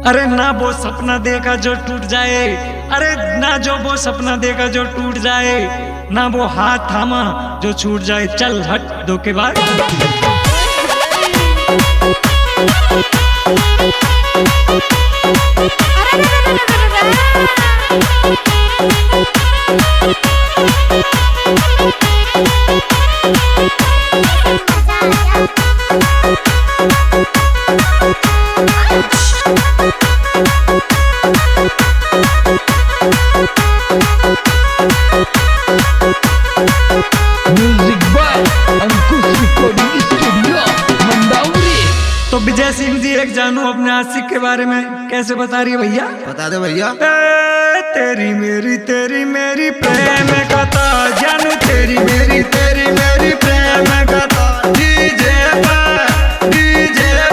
अरे ना वो सपना देखा जो टूट जाए, अरे ना जो वो सपना देखा जो टूट जाए, ना वो हाथ थामा जो छूट जाए। चल हट धोखेबाज। Music by Ankush recording studio Mandauri. तो विजय सिंह जी एक जानू अपने आशिक के बारे में कैसे बता रही है भैया? बता दे भैया। तेरी मेरी प्रेम कथा जानू, तेरी मेरी प्रेम कथा। डीजे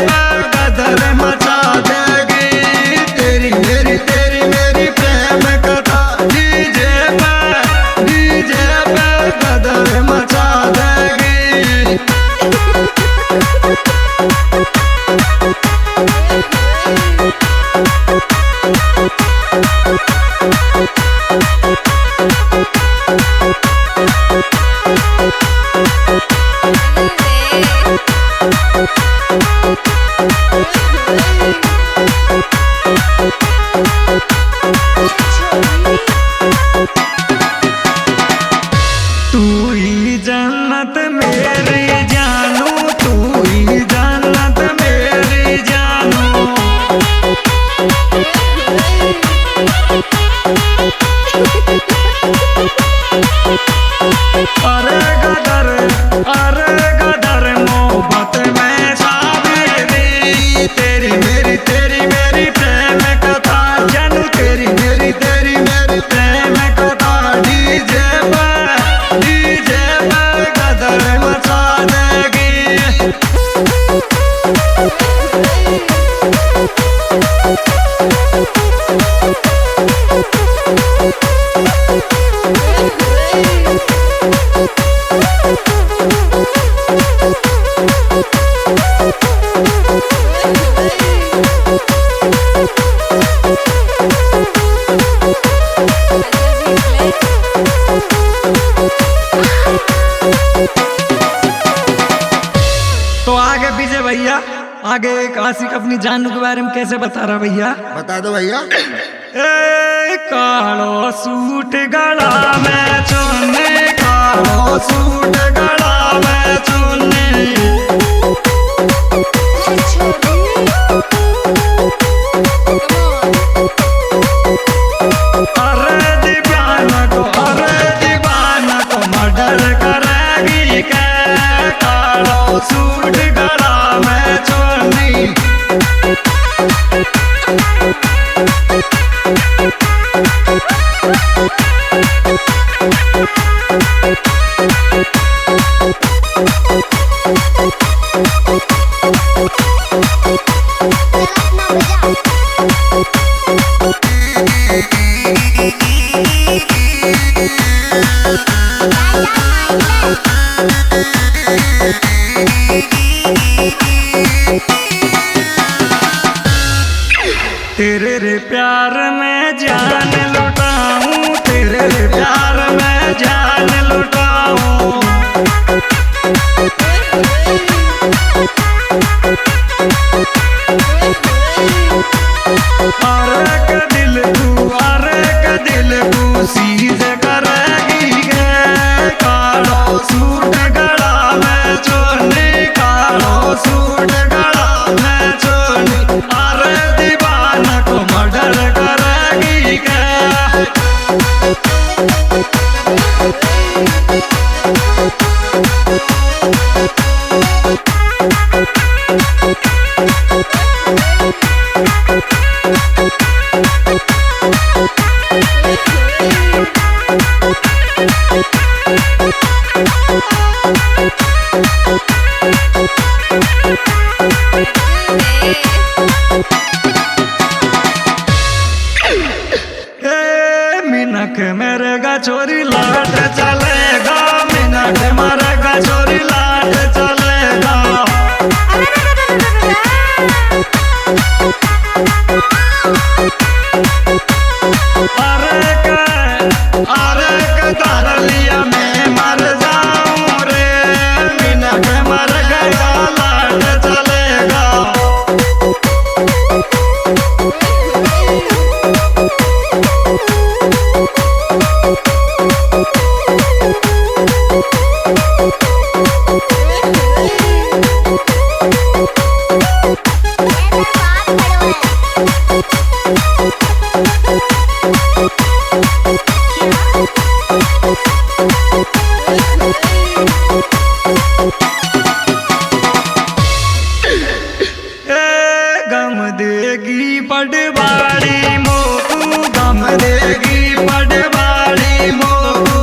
पर गदर मचा देगी, तेरी मेरी प्रेम कथा। डीजे पर गदर मचा देगी। तू ही जन्नत मेरी जानू, तू ही जन्नत मेरी जानू। अरे गदर मोहब्बत में साबिरी, तेरी मेरी प्रेम कथा जानू, तेरी मेरी प्रेम कथा। डीजे पर गदर मचा देगी। तो आगे विजय भैया, आगे एक आशिक अपनी जानू के बारे में कैसे बता रहा भैया? बता दो भैया। ए कालो सूट गला में चुन्नी, कालो सूट गला में चुन्नी। अरे दीवाना को मर्डर करेगी क्या? कालो सूट गला में चुन्नी। तेरे रे प्यार में जान लुटाऊं, तेरे रे प्यार में जान लुटाऊं। अरे के दिल को सीध करेगी गे। कालो सूट गला में चुन्नी, कालो सूट गला में चुन्नी। अरे दीवाना को मर्डर करेगी क्या? मिनक मेरेगा छोरी लाट चलेगा, मिनक मरेगा छोरी लाट चलेगा। पटवाड़ी मोकू गम देगी पटवाड़ी मोकू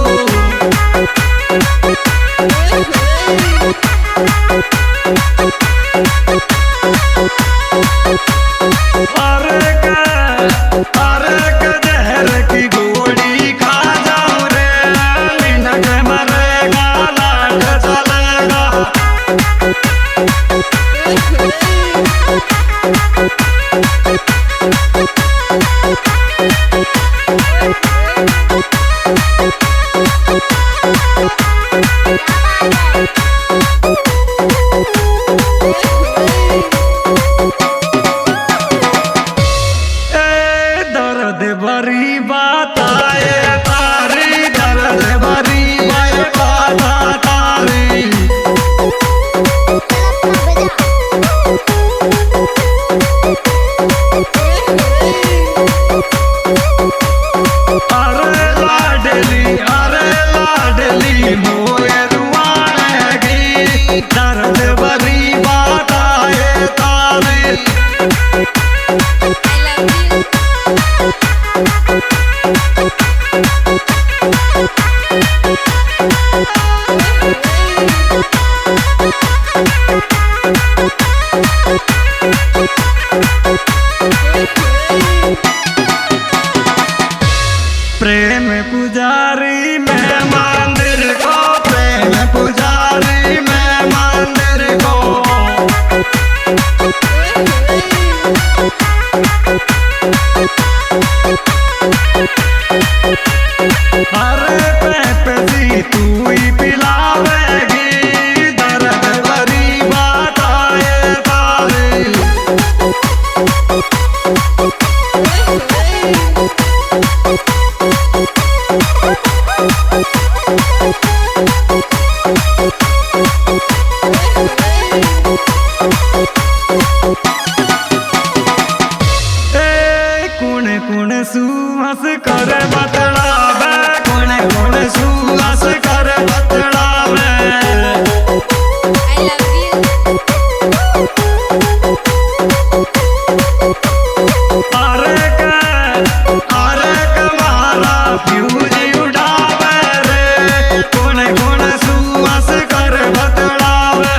अरे का जहर की गोली खा जाऊं रे मिनट मरेगा लाट चलेगा दर्द भरी बात आए तारी दर्द भरी बात तारी अरे लाडली मोए रुआएगी दर्द भरी बात आए तारी प्रेम पुजारी मैं मंदिर को प्रेम पुजारी मैं मंदिर को अरे पेपसी तू ही पिलावेगी दर्द भरी बात आए तारी कुण सुहस कर बतलावे कुण सुहस कर बतलावे अरे कमारा फ्यूज उड़ावे रे कुण सुहस कर बतलावे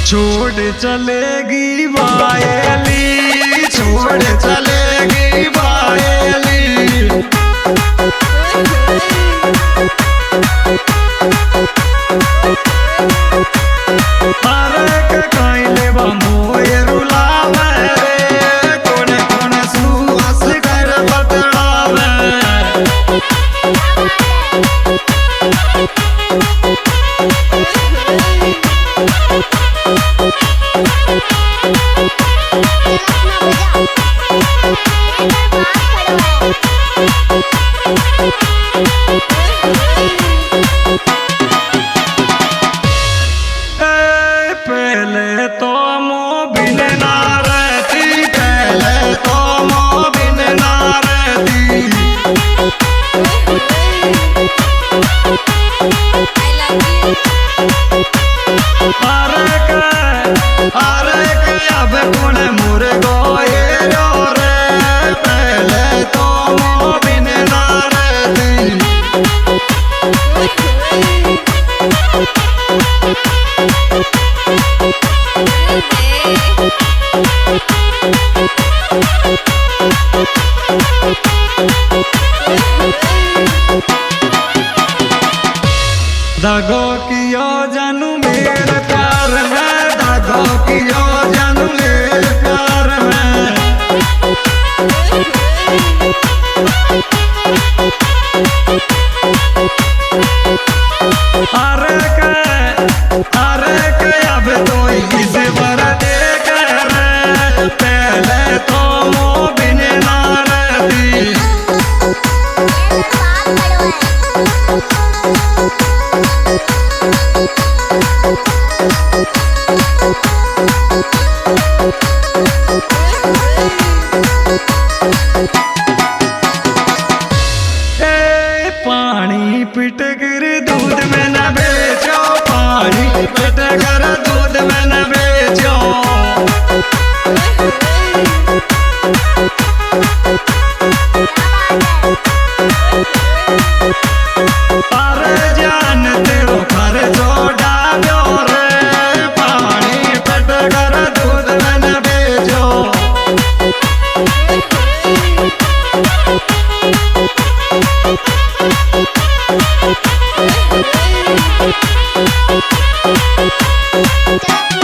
छोड़ चलेगी बायली छोड़ चलेगी बायली अरे कहीं लेवा मोए रुलावे रे कोने सुहस कर बतलावे पहले तो मोबिन ना रहती पहले तो मोबिन ना रहती अरे के अब कौन मुर्गो ये रो रे पहले तो मोबिन ना रहती दगो कियो जानू मेरे प्यार में दगो कियो जानू मेरे प्यार में अरे के अब तो इस बार देख रे पहले तो मोबिन ना रहती बात Daddy